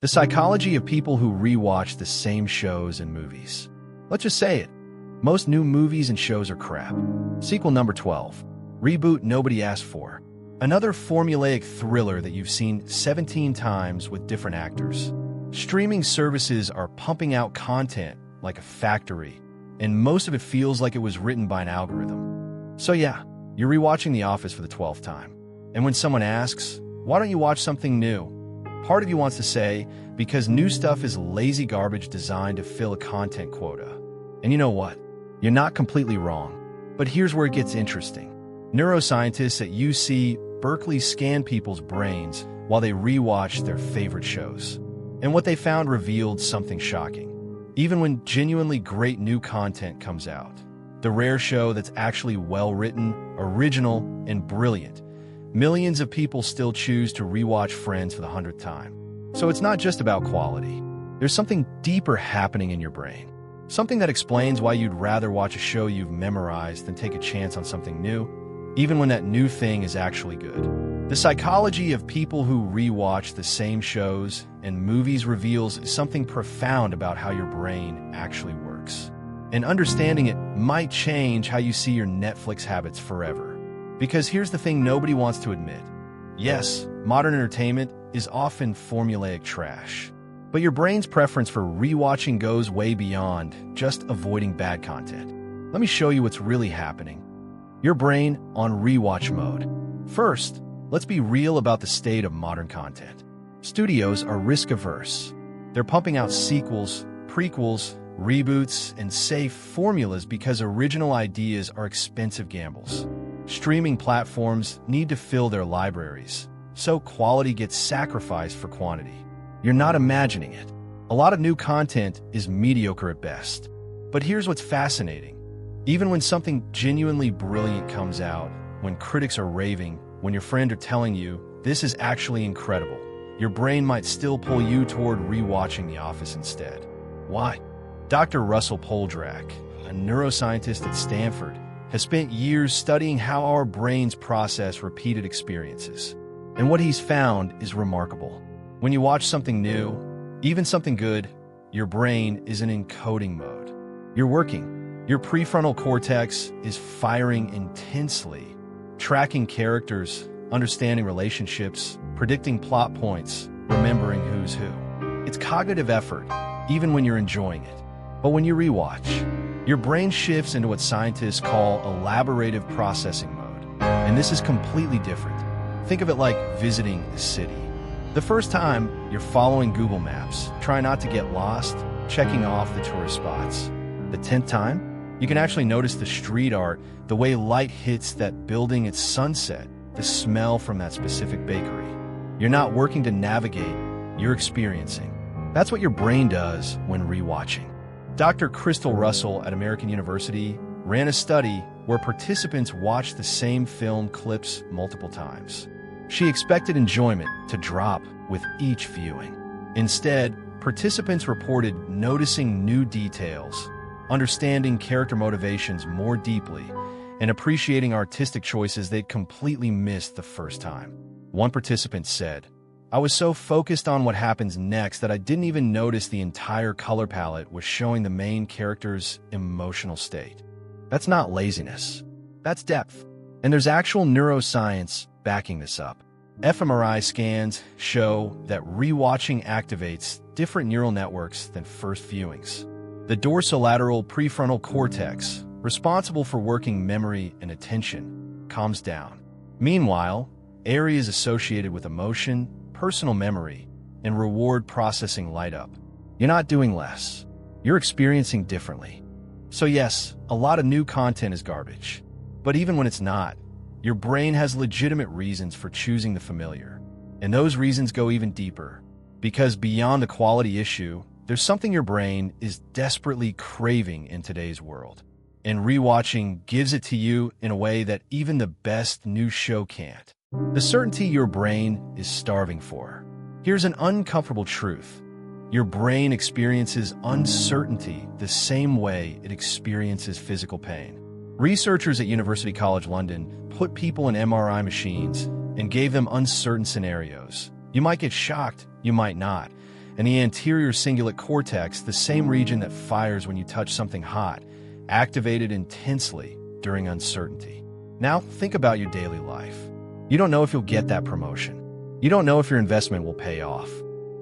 The psychology of people who rewatch the same shows and movies. Let's just say it. Most new movies and shows are crap. Sequel number 12. Reboot nobody asked for. Another formulaic thriller that you've seen 17 times with different actors. Streaming services are pumping out content like a factory, and most of it feels like it was written by an algorithm. So yeah, you're rewatching The Office for the 12th time. And when someone asks, why don't you watch something new? Part of you wants to say, because new stuff is lazy garbage designed to fill a content quota. And you know what? You're not completely wrong. But here's where it gets interesting. Neuroscientists at UC Berkeley scan people's brains while they rewatch their favorite shows. And what they found revealed something shocking. Even when genuinely great new content comes out, the rare show that's actually well-written, original, and brilliant, millions of people still choose to rewatch Friends for the 100th time. So it's not just about quality. There's something deeper happening in your brain. Something that explains why you'd rather watch a show you've memorized than take a chance on something new, even when that new thing is actually good. The psychology of people who rewatch the same shows and movies reveals something profound about how your brain actually works. And understanding it might change how you see your Netflix habits forever. Because here's the thing nobody wants to admit. Yes, modern entertainment is often formulaic trash. But your brain's preference for rewatching goes way beyond just avoiding bad content. Let me show you what's really happening. Your brain on rewatch mode. First, let's be real about the state of modern content. Studios are risk-averse. They're pumping out sequels, prequels, reboots, and safe formulas because original ideas are expensive gambles. Streaming platforms need to fill their libraries, so quality gets sacrificed for quantity. You're not imagining it. A lot of new content is mediocre at best. But here's what's fascinating. Even when something genuinely brilliant comes out, when critics are raving, when your friends are telling you, this is actually incredible, your brain might still pull you toward rewatching The Office instead. Why? Dr. Russell Poldrack, a neuroscientist at Stanford, has spent years studying how our brains process repeated experiences. And what he's found is remarkable. When you watch something new, even something good, your brain is in encoding mode. You're working. Your prefrontal cortex is firing intensely, tracking characters, understanding relationships, predicting plot points, remembering who's who. It's cognitive effort, even when you're enjoying it. But when you rewatch, your brain shifts into what scientists call elaborative processing mode. And this is completely different. Think of it like visiting a city. The first time, you're following Google Maps, try not to get lost, checking off the tourist spots. The 10th time, you can actually notice the street art, the way light hits that building at sunset, the smell from that specific bakery. You're not working to navigate, you're experiencing. That's what your brain does when rewatching. Dr. Crystal Russell at American University ran a study where participants watched the same film clips multiple times. She expected enjoyment to drop with each viewing. Instead, participants reported noticing new details, understanding character motivations more deeply, and appreciating artistic choices they'd completely missed the first time. One participant said, "I was so focused on what happens next that I didn't even notice the entire color palette was showing the main character's emotional state." That's not laziness. That's depth. And there's actual neuroscience backing this up. fMRI scans show that rewatching activates different neural networks than first viewings. The dorsolateral prefrontal cortex, responsible for working memory and attention, calms down. Meanwhile, areas associated with emotion, personal memory, and reward processing light up. You're not doing less. You're experiencing differently. So yes, a lot of new content is garbage. But even when it's not, your brain has legitimate reasons for choosing the familiar. And those reasons go even deeper. Because beyond the quality issue, there's something your brain is desperately craving in today's world. And rewatching gives it to you in a way that even the best new show can't. The certainty your brain is starving for. Here's an uncomfortable truth. Your brain experiences uncertainty the same way it experiences physical pain. Researchers at University College London put people in MRI machines and gave them uncertain scenarios. You might get shocked, you might not. and the anterior cingulate cortex, the same region that fires when you touch something hot, activated intensely during uncertainty. Now, think about your daily life. You don't know if you'll get that promotion. You don't know if your investment will pay off.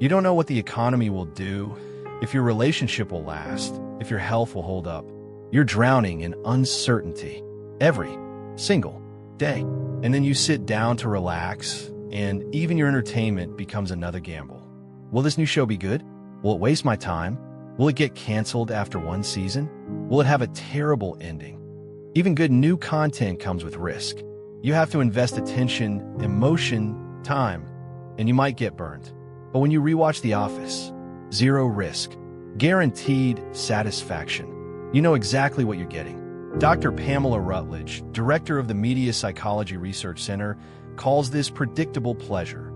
You don't know what the economy will do, if your relationship will last, if your health will hold up. You're drowning in uncertainty every single day. And then you sit down to relax, and even your entertainment becomes another gamble. Will this new show be good? Will it waste my time? Will it get canceled after one season? Will it have a terrible ending? Even good new content comes with risk. You have to invest attention, emotion, time, and you might get burned. But when you rewatch The Office, zero risk, guaranteed satisfaction. You know exactly what you're getting. Dr. Pamela Rutledge, director of the Media Psychology Research Center, calls this predictable pleasure.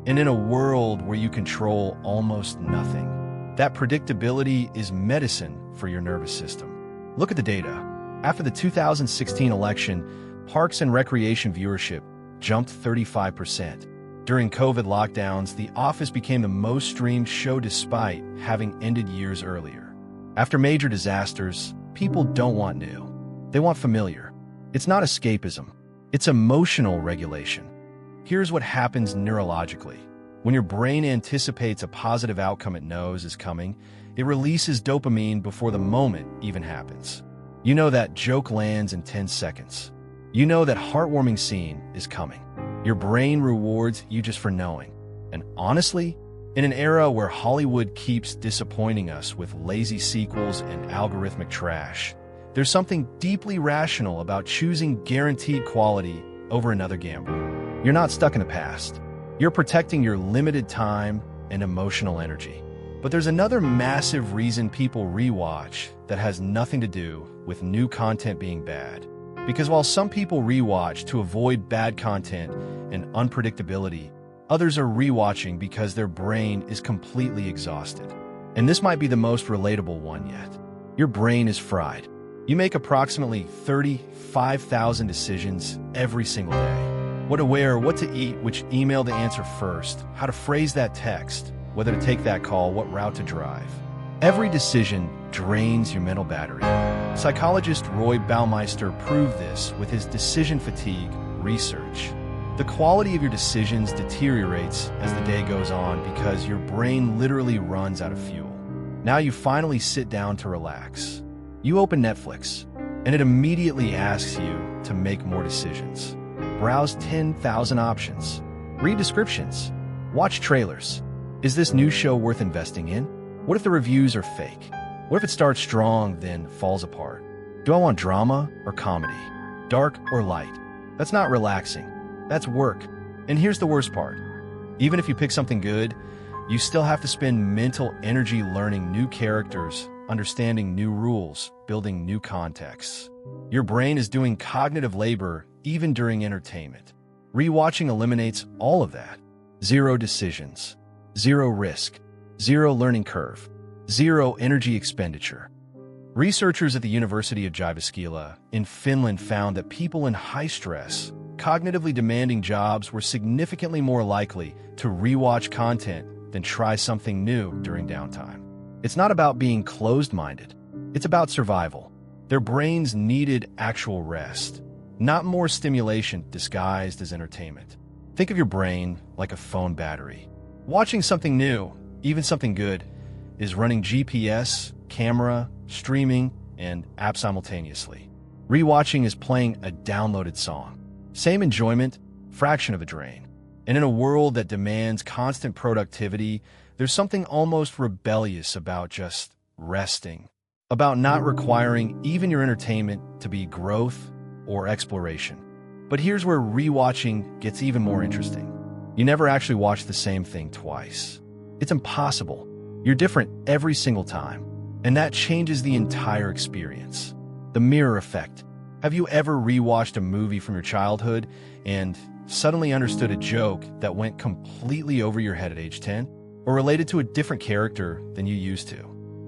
And in a world where you control almost nothing, that predictability is medicine for your nervous system. Look at the data. After the 2016 election, Parks and Recreation viewership jumped 35%. During COVID lockdowns, The Office became the most streamed show despite having ended years earlier. After major disasters, people don't want new. They want familiar. It's not escapism. It's emotional regulation. Here's what happens neurologically. When your brain anticipates a positive outcome it knows is coming, it releases dopamine before the moment even happens. You know that joke lands in 10 seconds. You know that heartwarming scene is coming. Your brain rewards you just for knowing. And honestly, in an era where Hollywood keeps disappointing us with lazy sequels and algorithmic trash, there's something deeply rational about choosing guaranteed quality over another gamble. You're not stuck in the past. You're protecting your limited time and emotional energy. But there's another massive reason people rewatch that has nothing to do with new content being bad. Because while some people rewatch to avoid bad content and unpredictability, others are rewatching because their brain is completely exhausted. And this might be the most relatable one yet. Your brain is fried. You make approximately 35,000 decisions every single day. What to wear, what to eat, which email to answer first, how to phrase that text, whether to take that call, what route to drive. Every decision drains your mental battery. Psychologist Roy Baumeister proved this with his decision fatigue research. The quality of your decisions deteriorates as the day goes on because your brain literally runs out of fuel. Now you finally sit down to relax. You open Netflix, and it immediately asks you to make more decisions. Browse 10,000 options. Read descriptions. Watch trailers. Is this new show worth investing in? What if the reviews are fake? What if it starts strong, then falls apart? Do I want drama or comedy? Dark or light? That's not relaxing. That's work. And here's the worst part. Even if you pick something good, you still have to spend mental energy learning new characters, understanding new rules, building new contexts. Your brain is doing cognitive labor even during entertainment. Rewatching eliminates all of that. Zero decisions, zero risk, zero learning curve, zero energy expenditure. Researchers at the University of Jyväskylä in Finland found that people in high-stress, cognitively demanding jobs were significantly more likely to rewatch content than try something new during downtime. It's not about being closed-minded. It's about survival. Their brains needed actual rest, not more stimulation disguised as entertainment. Think of your brain like a phone battery. Watching something new, even something good, is running GPS, camera, streaming, and app simultaneously. Rewatching is playing a downloaded song. Same enjoyment, fraction of a drain. And in a world that demands constant productivity, there's something almost rebellious about just resting, about not requiring even your entertainment to be growth or exploration. But here's where rewatching gets even more interesting. You never actually watch the same thing twice. It's impossible. You're different every single time, and that changes the entire experience. The mirror effect. Have you ever rewatched a movie from your childhood and suddenly understood a joke that went completely over your head at age 10? Or related to a different character than you used to?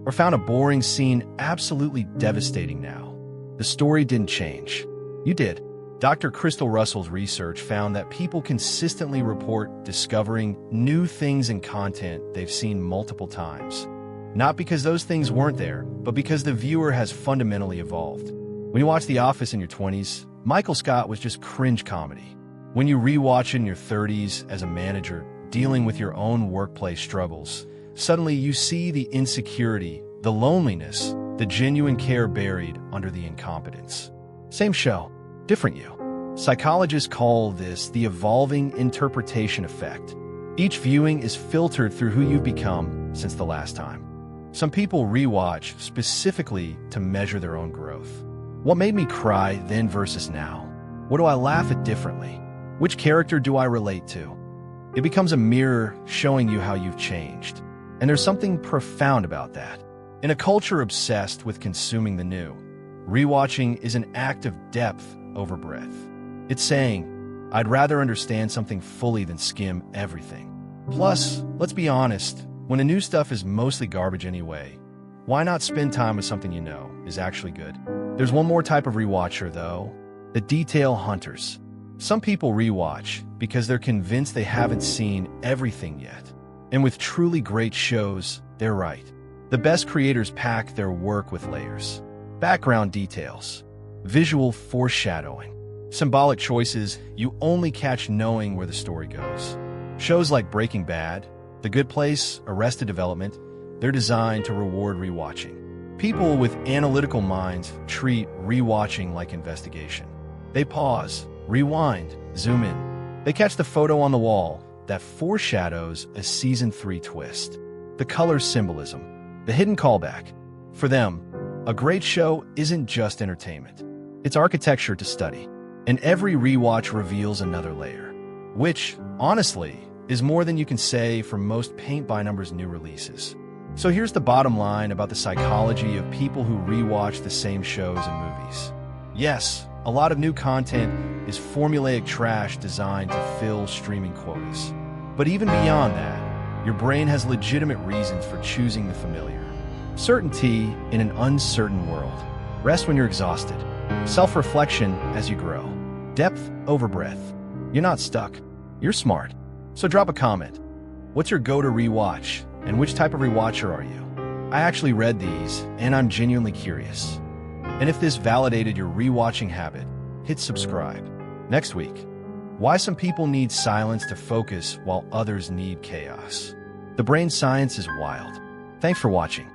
Or found a boring scene absolutely devastating now? The story didn't change. You did. Dr. Crystal Russell's research found that people consistently report discovering new things in content they've seen multiple times. Not because those things weren't there, but because the viewer has fundamentally evolved. When you watch The Office in your 20s, Michael Scott was just cringe comedy. When you rewatch it in your 30s as a manager, dealing with your own workplace struggles, suddenly you see the insecurity, the loneliness, the genuine care buried under the incompetence. Same show, different you. Psychologists call this the evolving interpretation effect. Each viewing is filtered through who you've become since the last time. Some people rewatch specifically to measure their own growth. What made me cry then versus now? What do I laugh at differently? Which character do I relate to? It becomes a mirror showing you how you've changed. And there's something profound about that. In a culture obsessed with consuming the new, rewatching is an act of depth over breadth. It's saying, I'd rather understand something fully than skim everything. Plus, let's be honest, when the new stuff is mostly garbage anyway, why not spend time with something you know is actually good? There's one more type of rewatcher, though, the detail hunters. Some people rewatch because they're convinced they haven't seen everything yet. And with truly great shows, they're right. The best creators pack their work with layers, background details, visual foreshadowing, symbolic choices you only catch knowing where the story goes. Shows like Breaking Bad, The Good Place, Arrested Development, they're designed to reward rewatching. People with analytical minds treat rewatching like investigation. They pause, rewind, zoom in. They catch the photo on the wall that foreshadows a season 3 twist. The color symbolism, the hidden callback. For them, a great show isn't just entertainment. It's architecture to study. And every rewatch reveals another layer, which, honestly, is more than you can say for most paint-by-numbers new releases. So here's the bottom line about the psychology of people who rewatch the same shows and movies. Yes, a lot of new content is formulaic trash designed to fill streaming quotas. But even beyond that, your brain has legitimate reasons for choosing the familiar. Certainty in an uncertain world. Rest when you're exhausted. Self-reflection as you grow. Depth over breadth. You're not stuck. You're smart. So drop a comment. What's your go-to rewatch, and which type of rewatcher are you? I actually read these, and I'm genuinely curious. And if this validated your rewatching habit, hit subscribe. Next week, why some people need silence to focus while others need chaos. The brain science is wild. Thanks for watching.